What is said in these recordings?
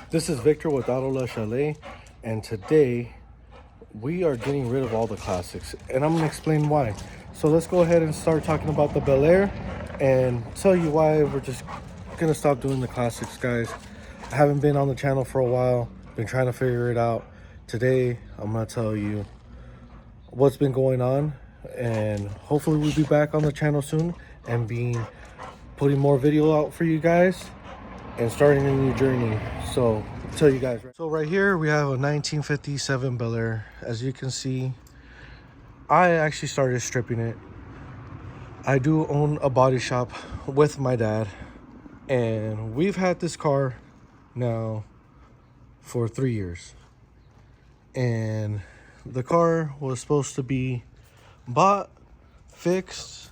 This is Victor with Auto Lush LA, and today we are getting rid of all the classics, and I'm gonna explain why. So let's go ahead and start talking about the Bel Air and tell you why we're just gonna stop doing the classics, guys. I haven't been on the channel for a while, been trying to figure it out. Today I'm gonna tell you what's been going on, and hopefully we'll be back on the channel soon and putting more video out for you guys and starting a new journey. So I'll tell you guys. So right here we have a 1957 Bel Air. As you can see, I actually started stripping it. I do own a body shop with my dad, and we've had this car now for 3 years. And the car was supposed to be bought, fixed,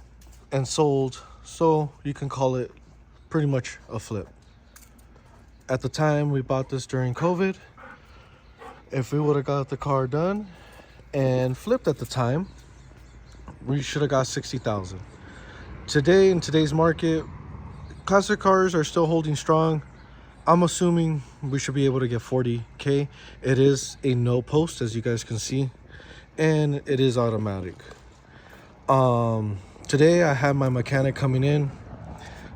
and sold, so you can call it pretty much a flip. At the time, we bought this during COVID. If we would have got the car done and flipped at the time, we should have got 60,000. Today, in today's market, classic cars are still holding strong. I'm assuming we should be able to get 40K. It is a no post, as you guys can see, and it is automatic. Today I have my mechanic coming in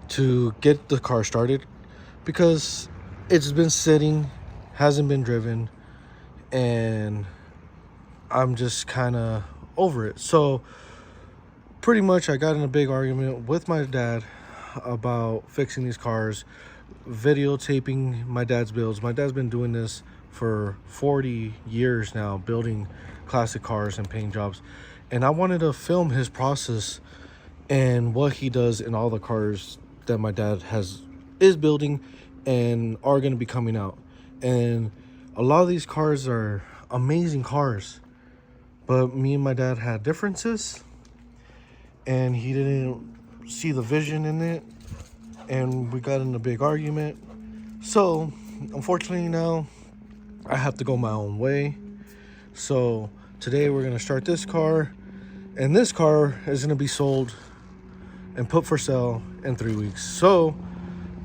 to get the car started because it's been sitting, hasn't been driven, and I'm just kind of over it. So pretty much I got in a big argument with my dad about fixing these cars, videotaping my dad's builds. My dad's been doing this for 40 years now, building classic cars and paint jobs, and I wanted to film his process and what he does in all the cars that my dad is building and are going to be coming out. And a lot of these cars are amazing cars, but me and my dad had differences, and he didn't see the vision in it, and we got in a big argument. So unfortunately now I have to go my own way. So today we're going to start this car, and this car is going to be sold and put for sale in 3 weeks. So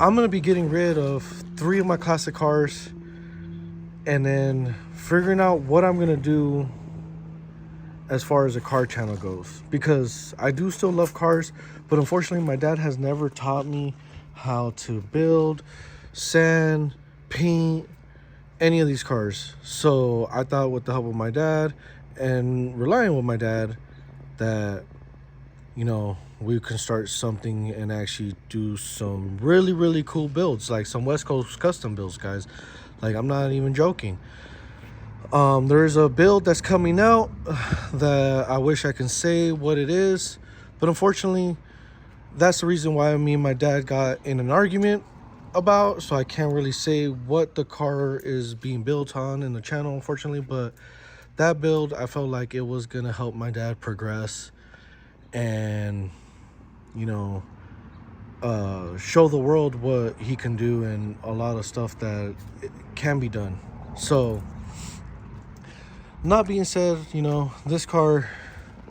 I'm going to be getting rid of 3 of my classic cars and then figuring out what I'm going to do as far as the car channel goes, because I do still love cars, but unfortunately my dad has never taught me how to build, sand, paint any of these cars. So I thought, with the help of my dad and relying with my dad, that, you know, we can start something and actually do some really cool builds, like some West Coast custom builds, guys. Like, I'm not even joking. There's a build that's coming out that I wish I can say what it is, but unfortunately that's the reason why me and my dad got in an argument about, so I can't really say what the car is being built on in the channel, unfortunately. But that build, I felt like it was gonna help my dad progress and, you know, show the world what he can do and a lot of stuff that can be done. So, not being said, you know, this car,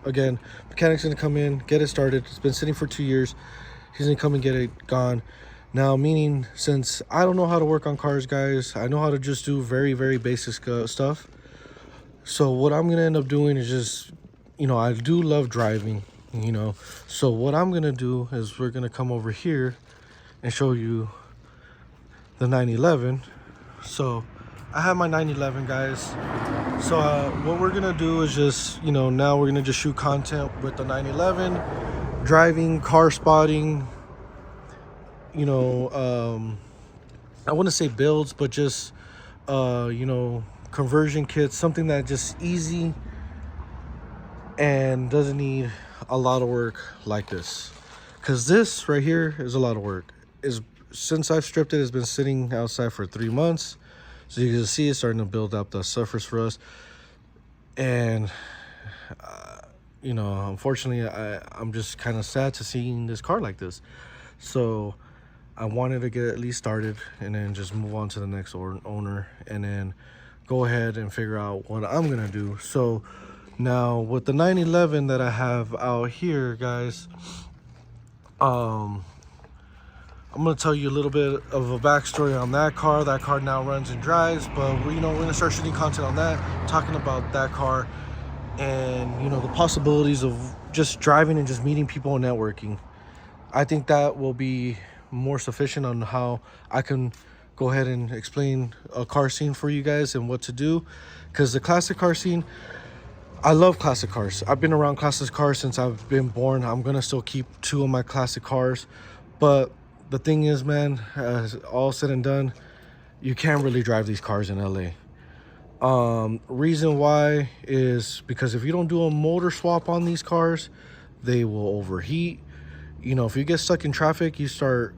again, mechanic's gonna come in, get it started. It's been sitting for 2 years. He's gonna come and get it gone. Now, meaning, since I don't know how to work on cars, guys, I know how to just do very basic stuff. So what I'm gonna end up doing is just, you know, I do love driving, you know. So what I'm gonna do is we're gonna come over here and show you the 911. So I have my 911, guys. So what we're gonna do is just, you know, now we're gonna just shoot content with the 911, driving, car spotting, you know, I wouldn't say builds, but just you know, conversion kits, something that just easy and doesn't need a lot of work like this, because this right here is a lot of work. Since I've stripped it, it's been sitting outside for 3 months, so you can see it's starting to build up the surface for us. And you know, unfortunately I'm just kind of sad to seeing this car like this. So I wanted to get at least started and then just move on to the next owner, and then go ahead and figure out what I'm gonna do. So now with the 911 that I have out here, guys, I'm gonna tell you a little bit of a backstory on that car. That car now runs and drives, but we're gonna start shooting content on that, talking about that car, and the possibilities of just driving and just meeting people and networking. I think that will be more sufficient on how I can go ahead and explain a car scene for you guys and what to do, because the classic car scene, I love classic cars. I've been around classic cars since I've been born. I'm gonna still keep 2 of my classic cars, but the thing is, man, all said and done, you can't really drive these cars in LA. Reason why is because if you don't do a motor swap on these cars, they will overheat. If you get stuck in traffic, you start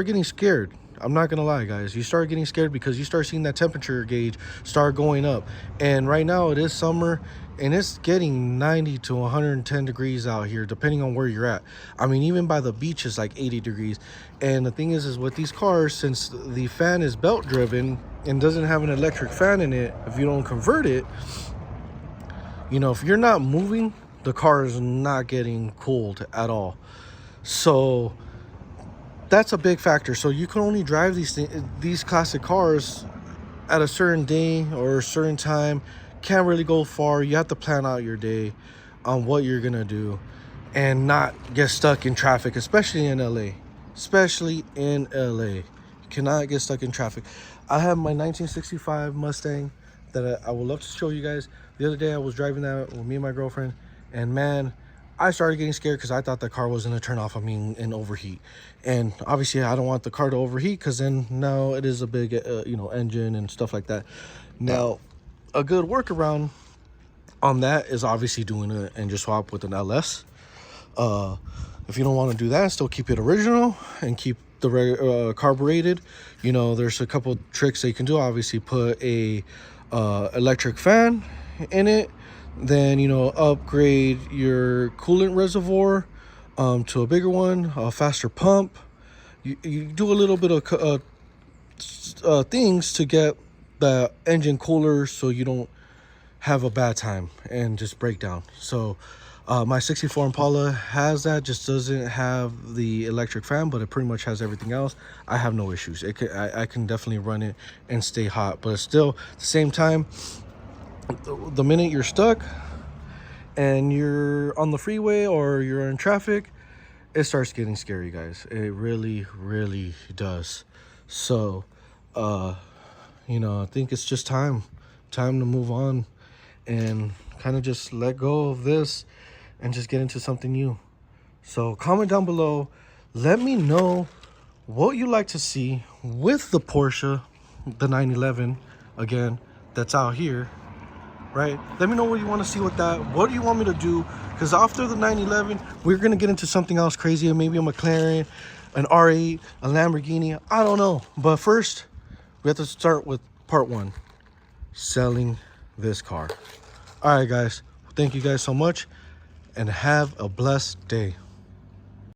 getting scared. I'm not gonna lie, guys. You start getting scared because you start seeing that temperature gauge start going up. And right now it is summer, and it's getting 90 to 110 degrees out here, depending on where you're at. I mean, even by the beach is like 80 degrees. And the thing is with these cars, since the fan is belt driven and doesn't have an electric fan in it, if you don't convert it, if you're not moving, the car is not getting cooled at all. So that's a big factor. So you can only drive these classic cars at a certain day or a certain time. Can't really go far. You have to plan out your day on what you're gonna do and not get stuck in traffic, especially in LA. You cannot get stuck in traffic. I have my 1965 Mustang that I would love to show you guys. The other day I was driving that with me and my girlfriend, and man, I started getting scared because I thought the car was going to turn off on me and overheat. And obviously I don't want the car to overheat, because then now it is a big engine and stuff like that. Now a good workaround on that is obviously doing an engine swap with an LS. If you don't want to do that, still keep it original and keep the carbureted. There's a couple tricks that you can do. Obviously put a electric fan in it, then upgrade your coolant reservoir to a bigger one, a faster pump. You do a little bit of things to get the engine cooler, so you don't have a bad time and just break down. So my 64 Impala has that, just doesn't have the electric fan, but it pretty much has everything else. I have no issues. I can definitely run it and stay hot, but still at the same time, the minute you're stuck and you're on the freeway or you're in traffic, it starts getting scary, guys. It really does. So I think it's just time to move on and kind of just let go of this and just get into something new. So comment down below, let me know what you like to see with the Porsche, the 911 again, that's out here, right? Let me know what you want to see with that. What do you want me to do? Because after the 911, we're going to get into something else crazy. Maybe a McLaren, an R8, a Lamborghini. I don't know. But first, we have to start with part 1, selling this car. All right, guys. Thank you guys so much, and have a blessed day.